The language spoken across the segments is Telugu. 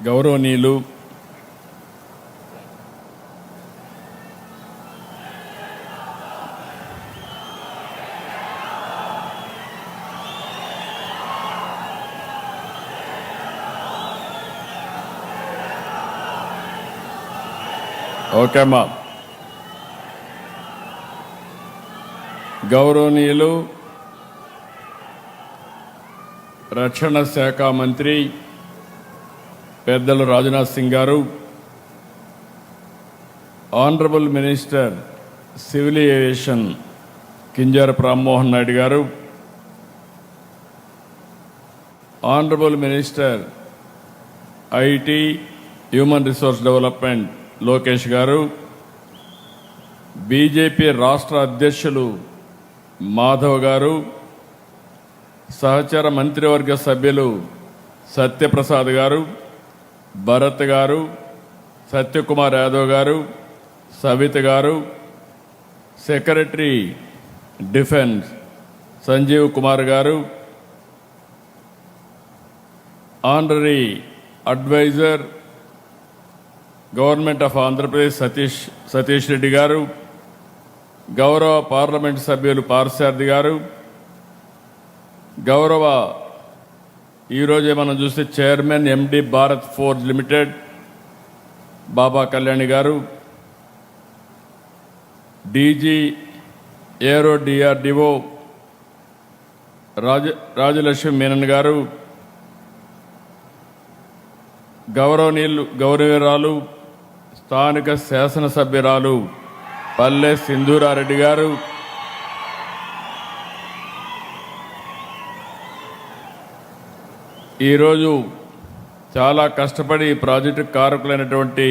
గౌరవనీయులు ఓకేమ్మా గౌరవనీయులు రక్షణ శాఖ మంత్రి పెద్దలు Rajnath Singh garu, honourable minister civil aviation Kinjarapu Rammohan Naidu garu, honourable minister IT human resource development Lokesh garu, BJP రాష్ట్ర అధ్యక్షులు మాధవ్ గారు, సహచర మంత్రివర్గ సభ్యులు సత్యప్రసాద్ గారు, భరత్ గారు, సత్యకుమార్ యాదవ్ గారు, సవిత గారు, secretary defence Sanjeev Kumar garu, honorary adviser government of Andhra Pradesh Satish Reddy garu, గౌరవ పార్లమెంట్ సభ్యులు పార్సారథి గారు, గౌరవ ఈరోజే మనం చూస్తే chairman MD Bharat forge limited Baba Kalyani garu, DG aero DRDO Rajalakshmi Menon garu, గౌరవనీయురాలు స్థానిక శాసనసభ్యురాలు పల్లె సింధూరారెడ్డి గారు, ఈరోజు చాలా కష్టపడి ఈ ప్రాజెక్టు కారకులైనటువంటి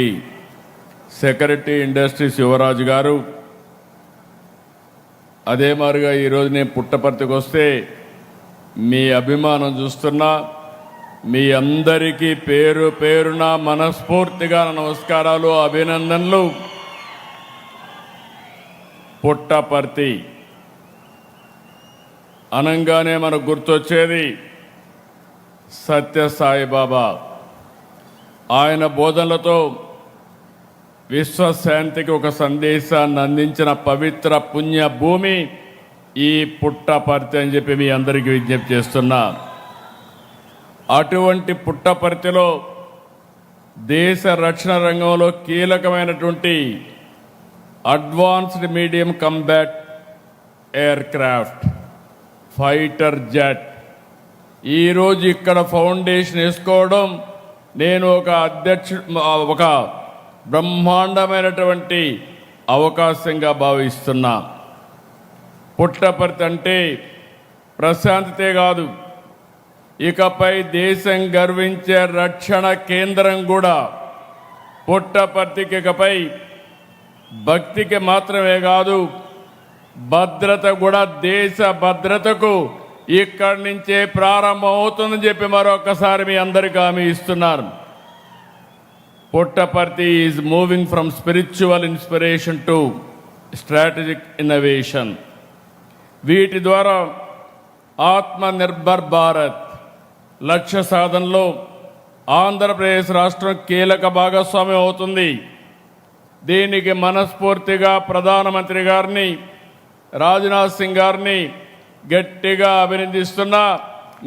సెక్రటరీ ఇండస్ట్రీస్ యువరాజు గారు, అదే మాదిరిగా ఈరోజు నేను పుట్టపర్తికి వస్తే మీ అభిమానం చూస్తున్నా. మీ అందరికీ పేరు పేరున మనస్ఫూర్తిగా నమస్కారాలు, అభినందనలు. పుట్టపర్తి అనంగానే మనకు గుర్తొచ్చేది సత్యసాయిబాబా. ఆయన బోధనలతో విశ్వశాంతికి ఒక సందేశాన్ని అందించిన పవిత్ర పుణ్య భూమి ఈ పుట్టపర్తి అని చెప్పి మీ అందరికీ విజ్ఞప్తి చేస్తున్నా. అటువంటి పుట్టపర్తిలో దేశ రక్షణ రంగంలో కీలకమైనటువంటి advanced medium combat air craft fighter jet ఈరోజు ఇక్కడ ఫౌండేషన్ వేసుకోవడం నేను ఒక బ్రహ్మాండమైనటువంటి అవకాశంగా భావిస్తున్నా. పుట్టపర్తి అంటే ప్రశాంతతే కాదు, ఇకపై దేశం గర్వించే రక్షణ కేంద్రం కూడా. పుట్టపర్తికి ఇకపై భక్తికి మాత్రమే కాదు, భద్రత కూడా, దేశ భద్రతకు ఇక్కడి నుంచే ప్రారంభం అవుతుందని చెప్పి మరొకసారి మీ అందరికీ హామీ ఇస్తున్నారు. Puttaparthi is moving from spiritual inspiration to strategic innovation. వీటి ద్వారా ఆత్మనిర్భర్ భారత్ లక్ష్య సాధనలో ఆంధ్రప్రదేశ్ రాష్ట్రం కీలక భాగస్వామ్యం అవుతుంది. దీనికి మనస్ఫూర్తిగా ప్రధానమంత్రి గారిని, రాజ్నాథ్ సింగ్ గారిని గట్టిగా అభినందిస్తున్నా.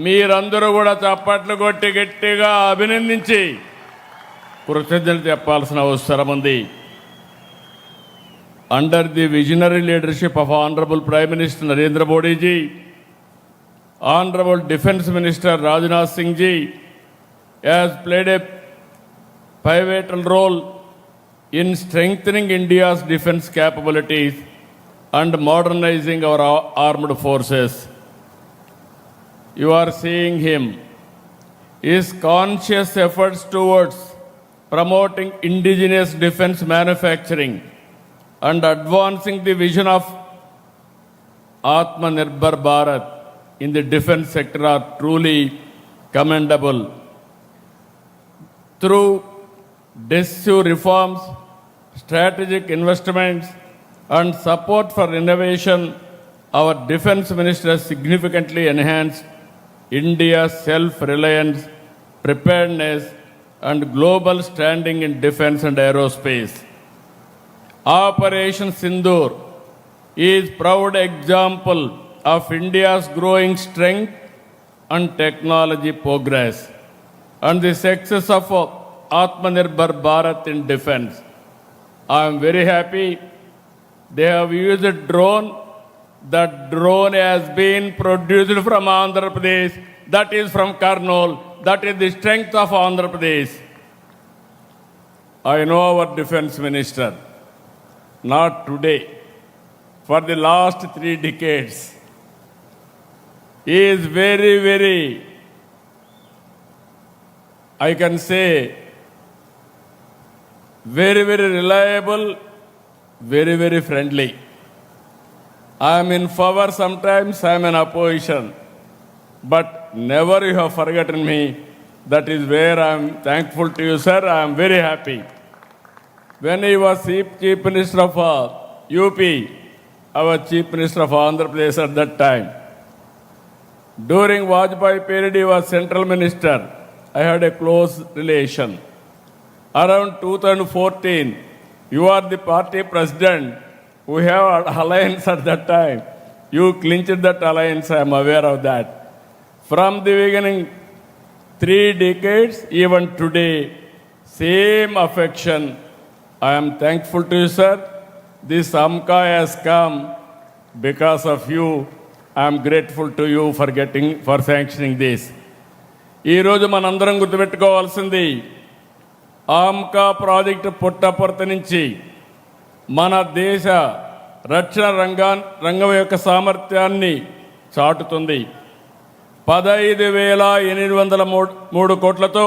మీరందరూ కూడా చప్పట్లు కొట్టి గట్టిగా అభినందించి కృతజ్ఞతలు చెప్పాల్సిన అవసరం ఉంది. Under the visionary leadership of honourable prime minister Narendra Modiji, Honorable Defence Minister Rajnath Singh Ji has played a pivotal role in strengthening India's defence capabilities and modernizing our armed forces. You are seeing him. His conscious efforts towards promoting indigenous defence manufacturing and advancing the vision of Atmanirbhar Bharat in the defence sector are truly commendable. Through decisive reforms, strategic investments and support for innovation, our defence minister has significantly enhanced India's self-reliance, preparedness and global standing in defense and aerospace. Operation Sindoor is proud example of India's growing strength and technology progress and the success of Atmanirbhar Bharat in defense. I am very happy they have used a drone. That drone has been produced from Andhra Pradesh, that is from Kurnool, that is the strength of Andhra Pradesh. I know our defense minister, not today, for the last 3 decades. He is very, I can say, very reliable, very friendly. I am in favor sometimes, I am in opposition. But never you have forgotten me. That is where I am thankful to you, sir. I am very happy. When he was Chief Minister of UP, our Chief Minister of Andhra Pradesh at that time. During Vajpayee period, he was Central Minister. I had a close relation. Around 2014, you are the party president. We have an alliance at that time. You clinched that alliance, I am aware of that. From the beginning, 3 decades, even today, same affection. I am thankful to you, sir. This AMCA has come because of you. I am grateful to you for sanctioning this. ఈ రోజు మనందరం గుర్తుపెట్టుకోవాల్సింది ఆమ్కా ప్రాజెక్టు పుట్టపర్తి నుంచి మన దేశ రక్షణ రంగం యొక్క సామర్థ్యాన్ని చాటుతుంది. 15,803 కోట్లతో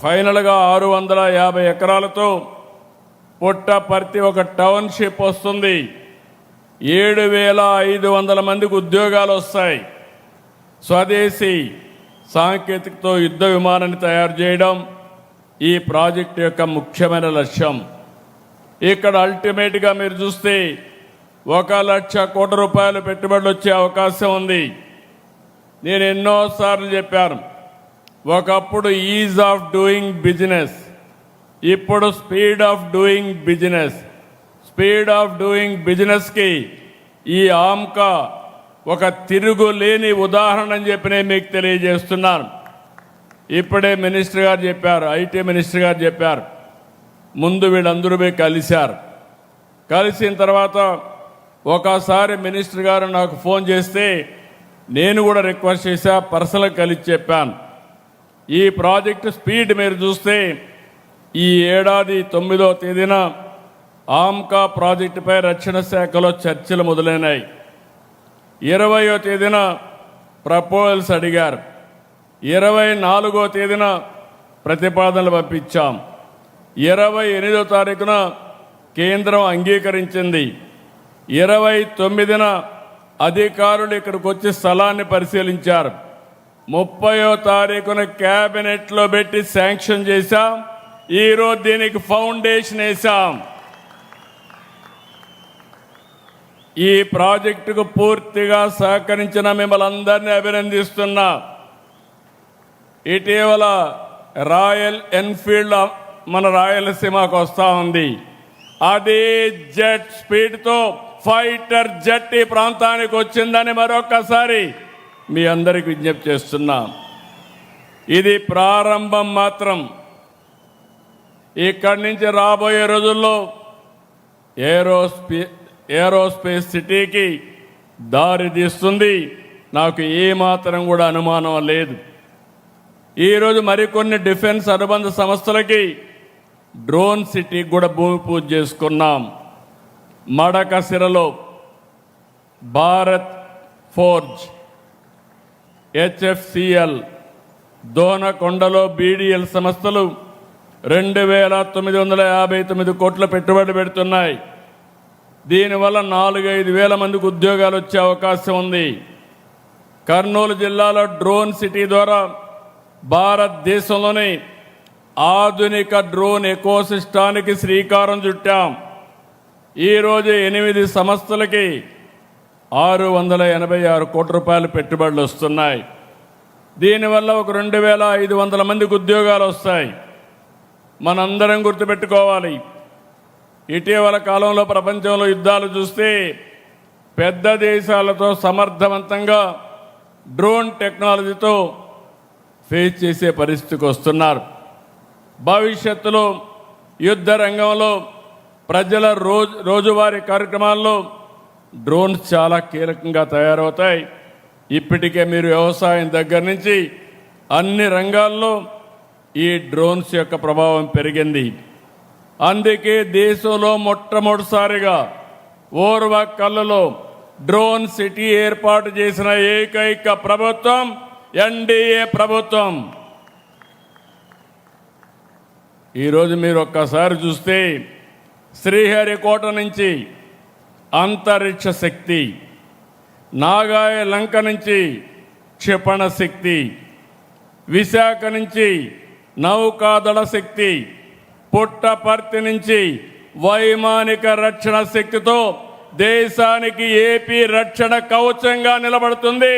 ఫైనల్గా 650 ఎకరాలతో పుట్టపర్తి ఒక టౌన్షిప్ వస్తుంది. 7,500 మందికి ఉద్యోగాలు వస్తాయి. స్వదేశీ సాంకేతికతో యుద్ధ విమానాన్ని తయారు చేయడం ఈ ప్రాజెక్టు యొక్క ముఖ్యమైన లక్ష్యం. ఇక్కడ అల్టిమేట్గా మీరు చూస్తే 1,00,000 కోట్ల రూపాయలు పెట్టుబడులు వచ్చే అవకాశం ఉంది. నేను ఎన్నోసార్లు చెప్పాను, ఒకప్పుడు ఈజ్ ఆఫ్ డూయింగ్ బిజినెస్, ఇప్పుడు speed of doing business. Speed of doing బిజినెస్కి ఈ ఆమ్కా ఒక తిరుగులేని ఉదాహరణ అని చెప్పి నేను మీకు తెలియజేస్తున్నాను. ఇప్పుడే మినిస్టర్ గారు చెప్పారు, ఐటీ మినిస్టర్ గారు చెప్పారు, ముందు వీళ్ళందరూ కలిశారు. కలిసిన తర్వాత ఒకసారి మినిస్టర్ గారు నాకు ఫోన్ చేస్తే నేను కూడా రిక్వెస్ట్ చేశా, పర్సనల్గా కలిసి చెప్పాను. ఈ ప్రాజెక్టు స్పీడ్ మీరు చూస్తే ఈ ఏడాది 9వ తేదీన ఆమ్కా ప్రాజెక్టుపై రక్షణ శాఖలో చర్చలు మొదలైనాయి. 20వ తేదీన ప్రపోజల్స్ అడిగారు. 24వ తేదీన ప్రతిపాదనలు పంపించాం. 28వ తారీఖున కేంద్రం అంగీకరించింది. 29న అధికారులు ఇక్కడికి వచ్చి స్థలాన్ని పరిశీలించారు. 30వ తారీఖున క్యాబినెట్లో పెట్టి శాంక్షన్ చేశాం. ఈరోజు దీనికి ఫౌండేషన్ వేశాం. ఈ ప్రాజెక్టుకు పూర్తిగా సహకరించిన మిమ్మల్ని అందరినీ అభినందిస్తున్నా. ఇటీవల రాయల్ ఎన్ఫీల్డ్ మన రాయలసీమకు వస్తూ ఉంది. అదే జెట్ స్పీడ్తో ఫైటర్ జెట్ ఈ ప్రాంతానికి వచ్చిందని మరొకసారి మీ అందరికి విజ్ఞప్తి చేస్తున్నా. ఇది ప్రారంభం మాత్రం. ఇక్కడి నుంచి రాబోయే రోజుల్లో ఏరోస్పేస్ సిటీకి దారి తీస్తుంది. నాకు ఏమాత్రం కూడా అనుమానం లేదు. ఈరోజు మరికొన్ని డిఫెన్స్ అనుబంధ సంస్థలకి డ్రోన్ సిటీకి కూడా భూమి పూజ చేసుకున్నాం. మడకసిరలో భారత్ ఫోర్జ్, HFCL, దోనకొండలో BDL సంస్థలు 2,959 కోట్ల పెట్టుబడి పెడుతున్నాయి. దీనివల్ల 4-5 వేల మందికి ఉద్యోగాలు వచ్చే అవకాశం ఉంది. కర్నూలు జిల్లాలో డ్రోన్ సిటీ ద్వారా భారతదేశంలోని ఆధునిక డ్రోన్ ఎకోసిస్టానికి శ్రీకారం చుట్టాం. ఈరోజు 8 సంస్థలకి 686 కోట్ల రూపాయలు పెట్టుబడులు వస్తున్నాయి. దీనివల్ల ఒక 2,500 మందికి ఉద్యోగాలు వస్తాయి. మనందరం గుర్తుపెట్టుకోవాలి, ఇటీవల కాలంలో ప్రపంచంలో యుద్ధాలు చూస్తే పెద్ద దేశాలతో సమర్థవంతంగా డ్రోన్ టెక్నాలజీతో ఫేస్ చేసే పరిస్థితికి వస్తున్నారు. భవిష్యత్తులో యుద్ధ రంగంలో ప్రజల రోజువారీ కార్యక్రమాల్లో డ్రోన్స్ చాలా కీలకంగా తయారవుతాయి. ఇప్పటికే మీరు వ్యవసాయం దగ్గర నుంచి అన్ని రంగాల్లో ఈ డ్రోన్స్ యొక్క ప్రభావం పెరిగింది. అందుకే దేశంలో మొట్టమొదటిసారిగా ఓర్వకల్లులో డ్రోన్ సిటీ ఏర్పాటు చేసిన ఏకైక ప్రభుత్వం ఎన్డీఏ ప్రభుత్వం. ఈరోజు మీరు ఒక్కసారి చూస్తే శ్రీహరికోట నుంచి అంతరిక్ష శక్తి, నాగాయ లంక నుంచి క్షిపణ శక్తి, విశాఖ నుంచి నౌకాదళ శక్తి, పుట్టపర్తి నుంచి వైమానిక రక్షణ శక్తితో దేశానికి ఏపీ రక్షణ కవచంగా నిలబడుతుంది.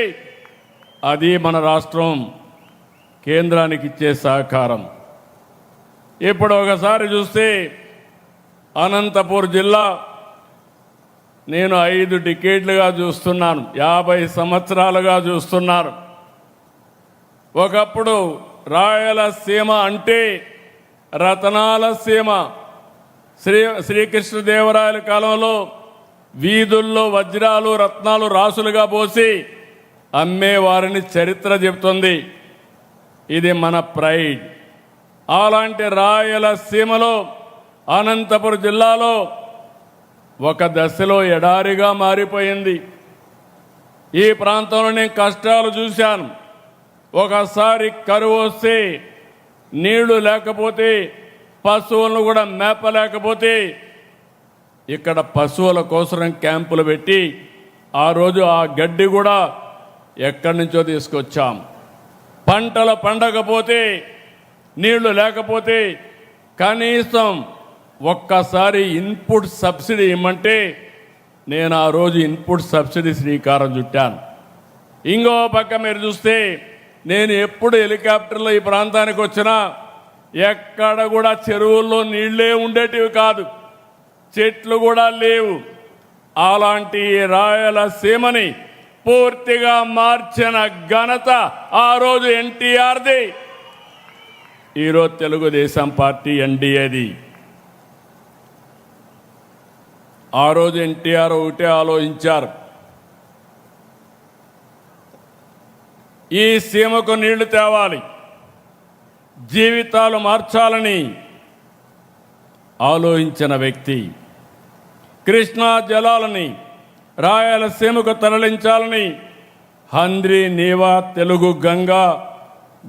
అది మన రాష్ట్రం కేంద్రానికి ఇచ్చే సహకారం. ఇప్పుడు ఒకసారి చూస్తే అనంతపూర్ జిల్లా నేను 5 డికేడ్లుగా చూస్తున్నాను, 50 సంవత్సరాలుగా చూస్తున్నాను. ఒకప్పుడు రాయలసీమ అంటే రతనాల సీమ. శ్రీకృష్ణదేవరాయల కాలంలో వీధుల్లో వజ్రాలు రత్నాలు రాసులుగా పోసి అమ్మేవారిని చరిత్ర చెబుతుంది. ఇది మన ప్రైడ్. అలాంటి రాయలసీమలో అనంతపురం జిల్లాలో ఒక దశలో ఎడారిగా మారిపోయింది. ఈ ప్రాంతంలో నేను కష్టాలు చూశాను. ఒకసారి కరువు వస్తే నీళ్లు లేకపోతే, పశువులను కూడా మేపలేకపోతే ఇక్కడ పశువుల కోసం క్యాంపులు పెట్టి ఆ రోజు ఆ గడ్డి కూడా ఎక్కడి నుంచో తీసుకొచ్చాం. పంటలు పండకపోతే, నీళ్లు లేకపోతే కనీసం ఒక్కసారి ఇన్పుట్ సబ్సిడీ ఇమ్మంటే నేను ఆ రోజు ఇన్పుట్ సబ్సిడీ శ్రీకారం చుట్టాను. ఇంకో పక్క మీరు చూస్తే నేను ఎప్పుడు హెలికాప్టర్లో ఈ ప్రాంతానికి వచ్చినా ఎక్కడ కూడా చెరువుల్లో నీళ్లే ఉండేటివి కాదు, చెట్లు కూడా లేవు. అలాంటి రాయలసీమని పూర్తిగా మార్చిన ఘనత ఆ రోజు ఎన్టీఆర్ది, ఈరోజు తెలుగుదేశం పార్టీ ఎన్డీఏది. ఆ రోజు ఎన్టీఆర్ ఒకటే ఆలోచించారు, ఈ సీమకు నీళ్లు తేవాలి, జీవితాలు మార్చాలని ఆలోచించిన వ్యక్తి. కృష్ణా జలాలని రాయలసీమకు తరలించాలని హంద్రీ, నీవా, తెలుగు గంగా,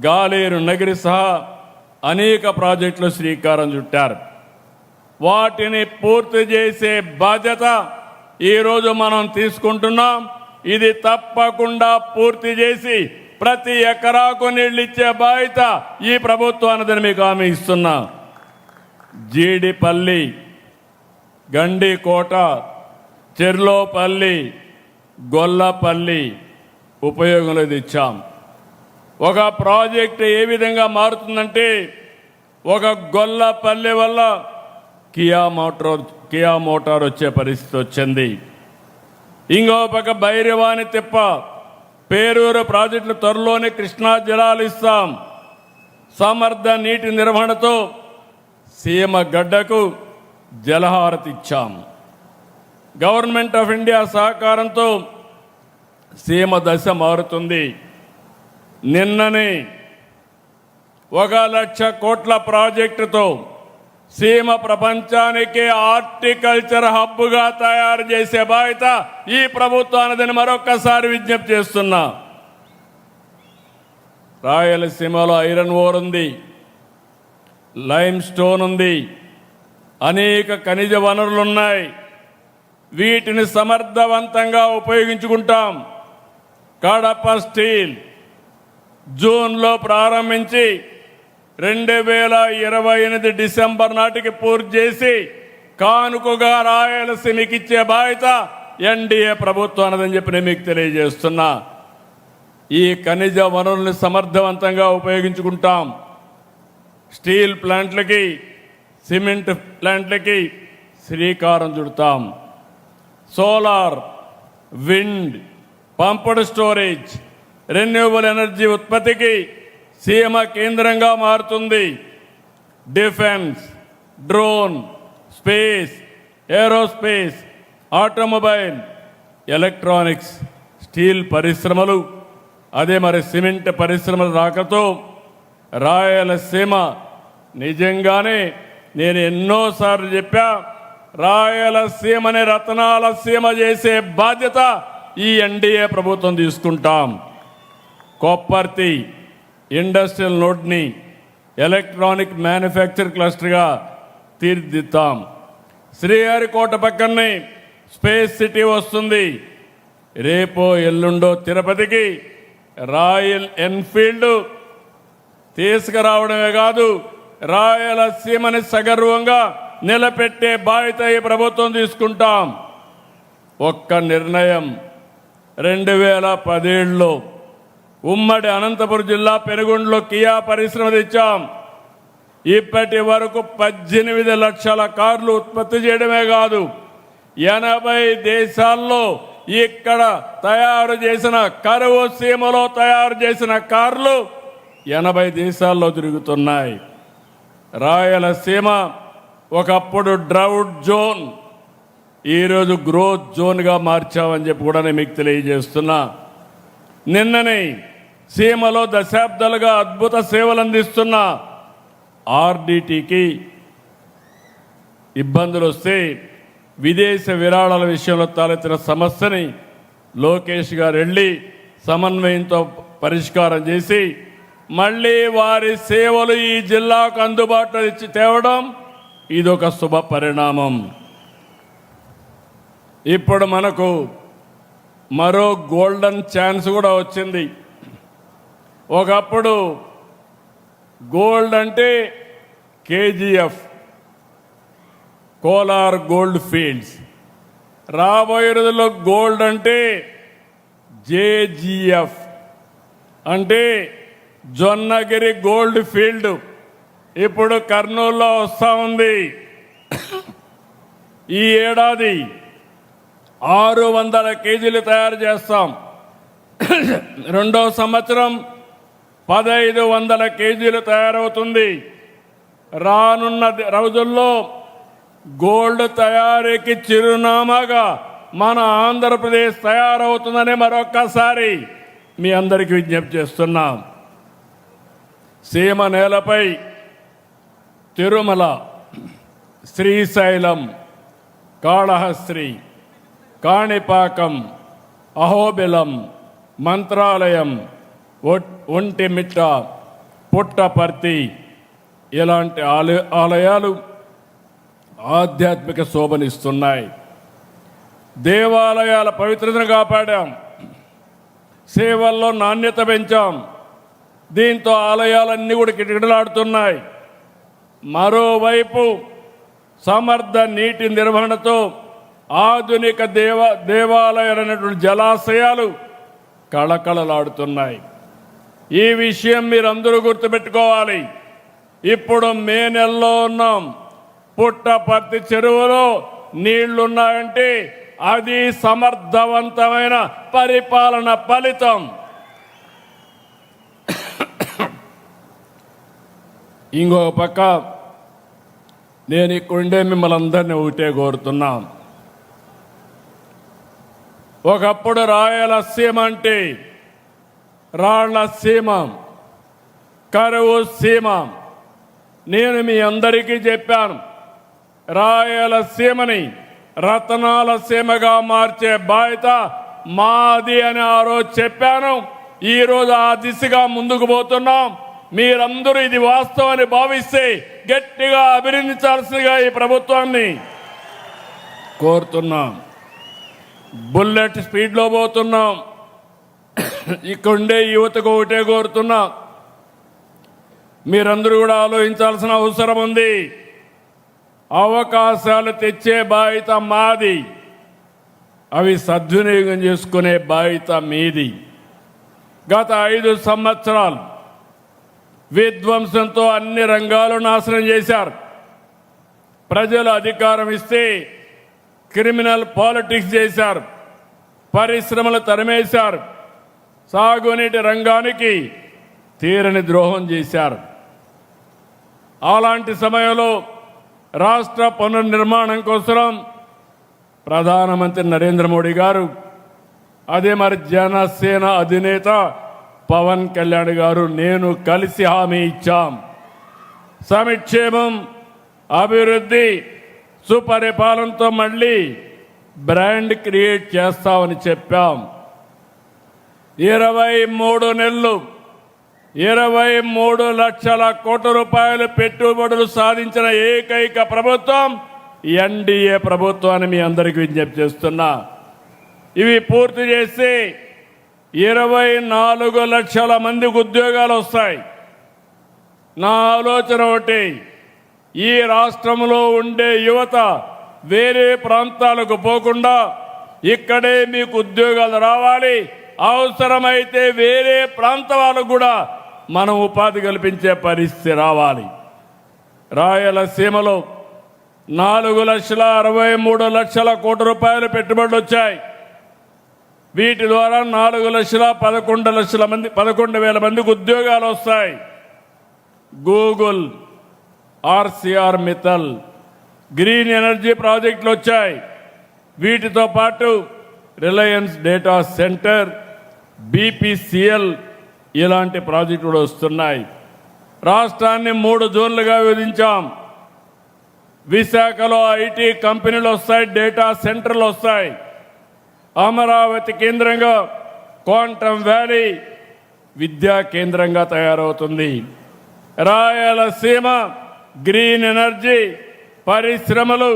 గాలేరు నగిరి సహా అనేక ప్రాజెక్టులు శ్రీకారం చుట్టారు. వాటిని పూర్తి చేసే బాధ్యత ఈరోజు మనం తీసుకుంటున్నాం. ఇది తప్పకుండా పూర్తి చేసి ప్రతి ఎకరాకు నీళ్ళు ఇచ్చే బాధ్యత ఈ ప్రభుత్వానికి మీకు హామీ ఇస్తున్నా. జీడిపల్లి, గండికోట, చెర్లోపల్లి, గొల్లపల్లి ఉపయోగంలో ఇచ్చాం. ఒక ప్రాజెక్టు ఏ విధంగా మారుతుందంటే, ఒక గొల్లపల్లి వల్ల కియా మోటార్ వచ్చే పరిస్థితి వచ్చింది. ఇంకో పక్క భైరవాణి తిప్ప, పేరూరు ప్రాజెక్టులు త్వరలోనే కృష్ణా జలాలు ఇస్తాం. సమర్థ నీటి నిర్వహణతో సీమ గడ్డకు జలహారతి ఇచ్చాం. గవర్నమెంట్ ఆఫ్ ఇండియా సహకారంతో సీమ దశ మారుతుంది. నిన్ననే 1,00,000 కోట్ల ప్రాజెక్టుతో సీమ ప్రపంచానికి హార్టికల్చర్ హబ్గా తయారు చేసే బాధ్యత ఈ ప్రభుత్వానికి మరొక్కసారి విజ్ఞప్తి చేస్తున్నా. రాయలసీమలో ఐరన్ ఓర్ ఉంది, లైమ్ స్టోన్ ఉంది, అనేక ఖనిజ వనరులున్నాయి. వీటిని సమర్థవంతంగా ఉపయోగించుకుంటాం. కడప స్టీల్ జూన్లో ప్రారంభించి 2028 డిసెంబర్ నాటికి పూర్తి చేసి కానుకగా రాయలసీమకి ఇచ్చే బాధ్యత ఎన్డీఏ ప్రభుత్వం అన్నదని చెప్పి నేను మీకు తెలియజేస్తున్నా. ఈ ఖనిజ వనరుల్ని సమర్థవంతంగా ఉపయోగించుకుంటాం. స్టీల్ ప్లాంట్లకి, సిమెంట్ ప్లాంట్లకి శ్రీకారం చుడతాం. Solar, wind, pumped storage, renewable energy ఉత్పత్తికి సీమ కేంద్రంగా మారుతుంది. Defence, drone, space, aerospace, automobile, electronics, steel పరిశ్రమలు, అదే మరి సిమెంట్ పరిశ్రమల రాకతో రాయలసీమ నిజంగానే నేను ఎన్నోసార్లు చెప్పా, రాయలసీమని రత్నాల సీమ చేసే బాధ్యత ఈ ఎన్డీఏ ప్రభుత్వం తీసుకుంటాం. కొప్పర్తి ఇండస్ట్రియల్ నోడ్ని ఎలక్ట్రానిక్ మ్యానుఫ్యాక్చర్ క్లస్టర్గా తీర్చిదిద్దాం. శ్రీహరికోట పక్కనే స్పేస్ సిటీ వస్తుంది. రేపో ఎల్లుండో తిరుపతికి రాయల్ ఎన్ఫీల్డ్ తీసుకురావడమే కాదు, రాయలసీమని సగర్వంగా నిలబెట్టే బాధ్యత ఈ ప్రభుత్వం తీసుకుంటాం. ఒక్క నిర్ణయం 2017లో ఉమ్మడి అనంతపురం జిల్లా పెనుగొండలో కియా పరిశ్రమ తెచ్చాం. ఇప్పటి వరకు 18 లక్షల కార్లు ఉత్పత్తి చేయడమే కాదు, 80 దేశాల్లో ఇక్కడ తయారు చేసిన కరువు సీమలో తయారు చేసిన కార్లు 80 దేశాల్లో తిరుగుతున్నాయి. రాయలసీమ ఒకప్పుడు డ్రౌట్ జోన్, ఈరోజు గ్రోత్ జోన్గా మార్చామని చెప్పి కూడా నేను మీకు తెలియజేస్తున్నా. నిన్ననే సీమలో దశాబ్దాలుగా అద్భుత సేవలు అందిస్తున్న ఆర్డిటికి ఇబ్బందులు వస్తే విదేశ విరాళాల విషయంలో తలెత్తిన సమస్యని లోకేష్ గారు వెళ్ళి సమన్వయంతో పరిష్కారం చేసి మళ్ళీ వారి సేవలు ఈ జిల్లాకు అందుబాటులో ఇచ్చి తేవడం ఇదొక శుభ పరిణామం. ఇప్పుడు మనకు మరో గోల్డెన్ ఛాన్స్ కూడా వచ్చింది. ఒకప్పుడు గోల్డ్ అంటే కేజీఎఫ్, కోలార్ గోల్డ్ ఫీల్డ్స్. రాబోయే రోజుల్లో గోల్డ్ అంటే జేజీఎఫ్, అంటే జొన్నగిరి గోల్డ్ ఫీల్డ్ ఇప్పుడు కర్నూలులో వస్తూ ఉంది. ఈ ఏడాది 600 కేజీలు తయారు చేస్తాం. రెండో సంవత్సరం 1500 కేజీలు తయారవుతుంది. రానున్న రోజుల్లో గోల్డ్ తయారీకి చిరునామాగా మన ఆంధ్రప్రదేశ్ తయారవుతుందని మరొక్కసారి మీ అందరికీ విజ్ఞప్తి చేస్తున్నాం. సీమ నేలపై తిరుమల, శ్రీశైలం, కాళహస్త్రి, కాణిపాకం, అహోబిలం, మంత్రాలయం, ఒంటిమిట్ట, పుట్టపర్తి ఇలాంటి ఆలయాలు ఆధ్యాత్మిక శోభనిస్తున్నాయి. దేవాలయాల పవిత్రతను కాపాడాం, సేవల్లో నాణ్యత పెంచాం. దీంతో ఆలయాలన్నీ కూడా కిటకిటలాడుతున్నాయి. మరోవైపు సమర్థ నీటి నిర్వహణతో ఆధునిక దేవాలయాలైనటువంటి జలాశయాలు కళకళలాడుతున్నాయి. ఈ విషయం మీరందరూ గుర్తుపెట్టుకోవాలి. ఇప్పుడు మే నెలలో ఉన్నాం. పుట్టపర్తి చెరువులో నీళ్లున్నాయంటే అది సమర్థవంతమైన పరిపాలన ఫలితం. ఇంకొక పక్క నేను ఇక్కడుండే మిమ్మల్ని అందరినీ ఒకటే కోరుతున్నా. ఒకప్పుడు రాయలసీమ అంటే రాళ్ల సీమ, కరువు సీమ. నేను మీ అందరికీ చెప్పాను, రాయలసీమని రతనాల సీమగా మార్చే బాధ్యత మాది అని ఆ రోజు చెప్పాను. ఈరోజు ఆ దిశగా ముందుకు పోతున్నాం. మీరందరూ ఇది వాస్తవాన్ని భావిస్తే గట్టిగా అభినందించాల్సిందిగా ఈ ప్రభుత్వాన్ని కోరుతున్నాం. బుల్లెట్ స్పీడ్లో పోతున్నాం. ఇక్కడుండే యువతకు ఒకటే కోరుతున్నా, మీరందరూ కూడా ఆలోచించాల్సిన అవసరం ఉంది. అవకాశాలు తెచ్చే బాధ్యత మాది, అవి సద్వినియోగం చేసుకునే బాధ్యత మీది. గత 5 సంవత్సరాలు విధ్వంసంతో అన్ని రంగాలు నాశనం చేశారు. ప్రజలు అధికారం ఇస్తే క్రిమినల్ పాలిటిక్స్ చేశారు, పరిశ్రమలు తరిమేశారు, సాగునీటి రంగానికి తీరని ద్రోహం చేశారు. అలాంటి సమయంలో రాష్ట్ర పునర్నిర్మాణం కోసం ప్రధానమంత్రి నరేంద్ర మోడీ గారు, అదే మరి జనసేన అధినేత పవన్ కళ్యాణ్ గారు, నేను కలిసి హామీ ఇచ్చాం. సంక్షేమం, అభివృద్ధి, సుపరిపాలనతో మళ్ళీ బ్రాండ్ క్రియేట్ చేస్తామని చెప్పాం. 23 నెలలు 23 లక్షల కోట్ల రూపాయలు పెట్టుబడులు సాధించిన ఏకైక ప్రభుత్వం ఎన్డీఏ ప్రభుత్వాన్ని మీ అందరికీ విజ్ఞప్తి చేస్తున్నా. ఇవి పూర్తి చేసి 24 లక్షల మందికి ఉద్యోగాలు వస్తాయి. నా ఆలోచన ఒకటి, ఈ రాష్ట్రంలో ఉండే యువత వేరే ప్రాంతాలకు పోకుండా ఇక్కడే మీకు ఉద్యోగాలు రావాలి. అవసరమైతే వేరే ప్రాంత వాళ్ళకు కూడా మనం ఉపాధి కల్పించే పరిస్థితి రావాలి. రాయలసీమలో 4,63,00,000 కోట్ల రూపాయలు పెట్టుబడులు వచ్చాయి. వీటి ద్వారా 4,11,00,000 మందికి ఉద్యోగాలు వస్తాయి. Google, RCR Mittal, green energy ప్రాజెక్టులు వచ్చాయి. వీటితో పాటు రిలయన్స్ డేటా సెంటర్, బీపీసీఎల్ ఇలాంటి ప్రాజెక్టులు వస్తున్నాయి. రాష్ట్రాన్ని 3 జోన్లుగా విభజించాం. విశాఖలో ఐటీ కంపెనీలు వస్తాయి, డేటా సెంటర్లు వస్తాయి. అమరావతి కేంద్రంగా క్వాంటమ్ వ్యాలీ విద్యా కేంద్రంగా తయారవుతుంది. రాయలసీమ గ్రీన్ ఎనర్జీ, పరిశ్రమలు,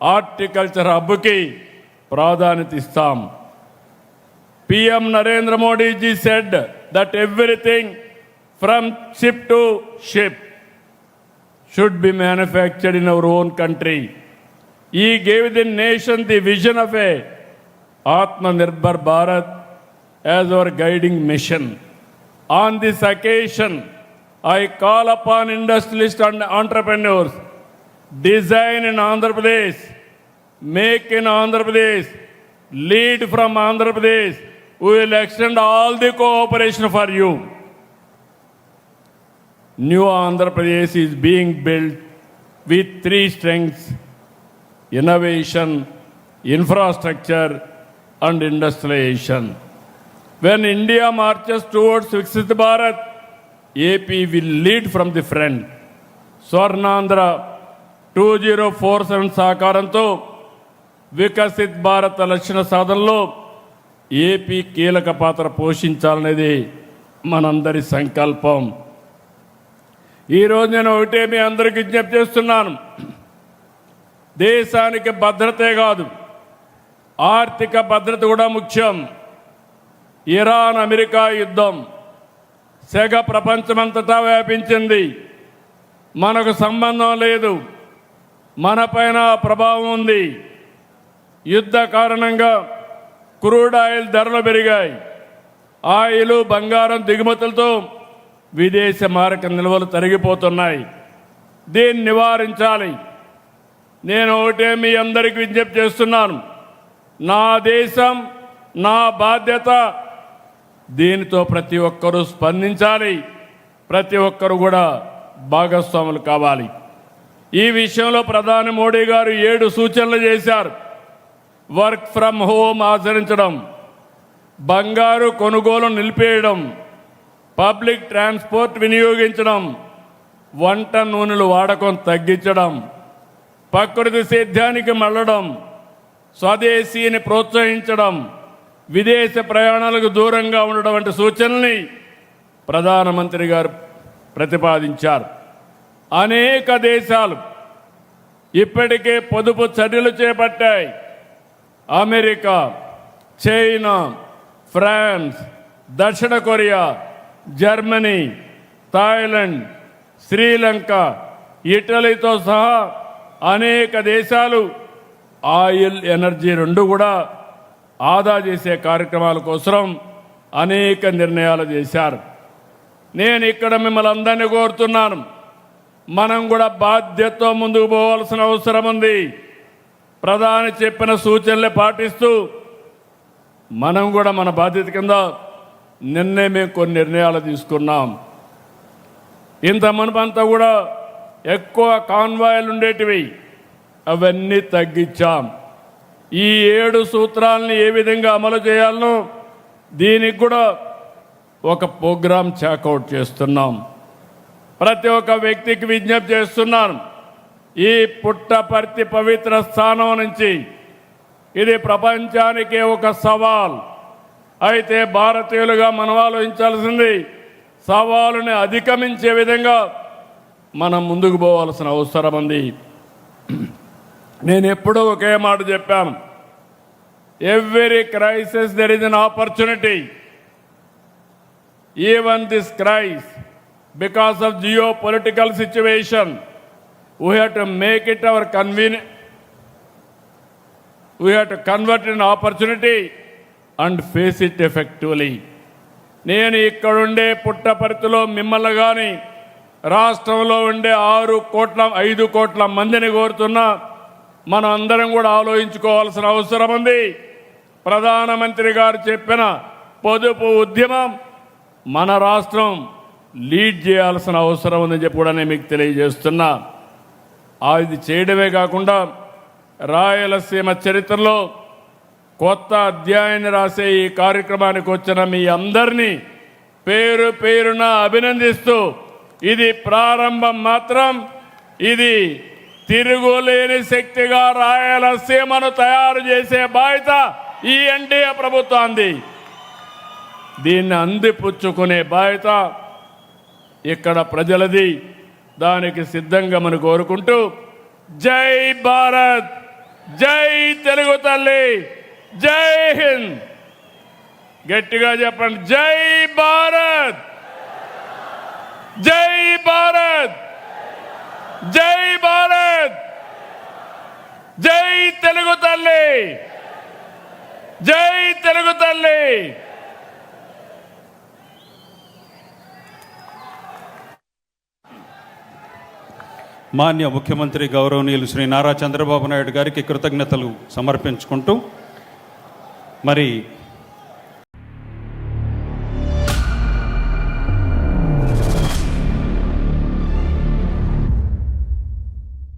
హార్టికల్చర్ హబ్కి ప్రాధాన్యత ఇస్తాం. PM Narendra Modi ji said that everything from ship to ship should be manufactured in our own country. He gave the nation the vision of a Atmanirbhar Bharat as our guiding mission. On this occasion, I call upon industrialists and entrepreneurs, design in Andhra Pradesh, make in Andhra Pradesh, lead from Andhra Pradesh. We will extend all the cooperation for you. New Andhra Pradesh is being built with 3 strengths: innovation, infrastructure, and industrialization. When India marches towards Viksit Bharat, AP will lead from the front. Swarnandhra 2047 సహకారంతో వికసిత్ భారత్ లక్ష్య సాధనలో ఏపీ కీలక పాత్ర పోషించాలనేది మనందరి సంకల్పం. ఈరోజు నేను ఒకటే మీ అందరికీ విజ్ఞప్తి చేస్తున్నాను. దేశానికి భద్రతే కాదు, ఆర్థిక భద్రత కూడా ముఖ్యం. ఇరాన్ అమెరికా యుద్ధం సెగ ప్రపంచమంతటా వ్యాపించింది. మనకు సంబంధం లేదు, మనపైన ప్రభావం ఉంది. యుద్ధ కారణంగా క్రూడ్ ఆయిల్ ధరలు పెరిగాయి. ఆయిల్, బంగారం దిగుమతులతో విదేశ మారక నిల్వలు తరిగిపోతున్నాయి. దీన్ని నివారించాలి. నేను ఒకటే మీ అందరికీ విజ్ఞప్తి చేస్తున్నాను. నా దేశం, నా బాధ్యత. దీనితో ప్రతి ఒక్కరూ స్పందించాలి, ప్రతి ఒక్కరు కూడా భాగస్వాములు కావాలి. ఈ విషయంలో ప్రధాని మోడీ గారు 7 సూచనలు చేశారు. వర్క్ ఫ్రమ్ హోమ్ ఆచరించడం, బంగారు కొనుగోలు నిలిపేయడం, పబ్లిక్ ట్రాన్స్పోర్ట్ వినియోగించడం, వంట నూనెలు వాడకం తగ్గించడం, ప్రకృతి సేద్యానికి మళ్ళడం, స్వదేశీని ప్రోత్సహించడం, విదేశ ప్రయాణాలకు దూరంగా ఉండడం వంటి సూచనల్ని ప్రధానమంత్రి గారు ప్రతిపాదించారు. అనేక దేశాలు ఇప్పటికే పొదుపు చర్యలు చేపట్టాయి. అమెరికా, చైనా, ఫ్రాన్స్, దక్షిణ కొరియా, జర్మనీ, థాయిలాండ్, శ్రీలంక, ఇటలీతో సహా అనేక దేశాలు ఆయిల్, ఎనర్జీ 2 కూడా ఆదా చేసే కార్యక్రమాల కోసం అనేక నిర్ణయాలు చేశారు. నేను ఇక్కడ మిమ్మల్ని అందరినీ కోరుతున్నాను, మనం కూడా బాధ్యతతో ముందుకు పోవాల్సిన అవసరం ఉంది. ప్రధాని చెప్పిన సూచనలే పాటిస్తూ మనం కూడా మన బాధ్యత కింద నిన్నే మేము కొన్ని నిర్ణయాలు తీసుకున్నాం. ఇంత మునుపంతా కూడా ఎక్కువ కాన్వాయ్లు ఉండేటివి, అవన్నీ తగ్గించాం. ఈ 7 సూత్రాలని ఏ విధంగా అమలు చేయాలనో దీనికి కూడా ఒక ప్రోగ్రాం చాకౌట్ చేస్తున్నాం. ప్రతి ఒక్క వ్యక్తికి విజ్ఞప్తి చేస్తున్నాను, ఈ పుట్టపర్తి పవిత్ర స్థానం నుంచి ఇది ప్రపంచానికే ఒక సవాల్. అయితే భారతీయులుగా మనం ఆలోచించాల్సింది, సవాలుని అధిగమించే విధంగా మనం ముందుకు పోవాల్సిన అవసరం ఉంది. నేను ఎప్పుడూ ఒకే మాట చెప్పాను, every crisis there is an opportunity. Even this crisis, because of geopolitical situation, we have to make it our convenient. We have to convert it in opportunity and face it effectively. నేను ఇక్కడుండే పుట్టపర్తిలో మిమ్మల్ని కానీ రాష్ట్రంలో ఉండే 5 కోట్ల మందిని కోరుతున్నా, మనం అందరం కూడా ఆలోచించుకోవాల్సిన అవసరం ఉంది. ప్రధానమంత్రి గారు చెప్పిన పొదుపు ఉద్యమం మన రాష్ట్రం లీడ్ చేయాల్సిన అవసరం ఉందని చెప్పి కూడా నేను మీకు తెలియజేస్తున్నా. అది చేయడమే కాకుండా రాయలసీమ చరిత్రలో కొత్త అధ్యాయాన్ని రాసే ఈ కార్యక్రమానికి వచ్చిన మీ అందరినీ పేరు పేరున అభినందిస్తూ, ఇది ప్రారంభం మాత్రం, ఇది తిరుగులేని శక్తిగా రాయలసీమను తయారు చేసే బాధ్యత ఈ ఎన్డీఏ ప్రభుత్వాన్ని. దీన్ని అందిపుచ్చుకునే బాధ్యత ఇక్కడ ప్రజలది. దానికి సిద్ధంగా మనం కోరుకుంటూ, జై భారత్, జై తెలుగు తల్లి, జై హింద్. గట్టిగా చెప్పండి, జై భారత్, జై భారత్, జై భారత్, జై తెలుగు తల్లి, జై తెలుగు తల్లి. మాన్య ముఖ్యమంత్రి గౌరవనీయులు శ్రీ నారా చంద్రబాబు నాయుడు గారికి కృతజ్ఞతలు సమర్పించుకుంటూ, మరి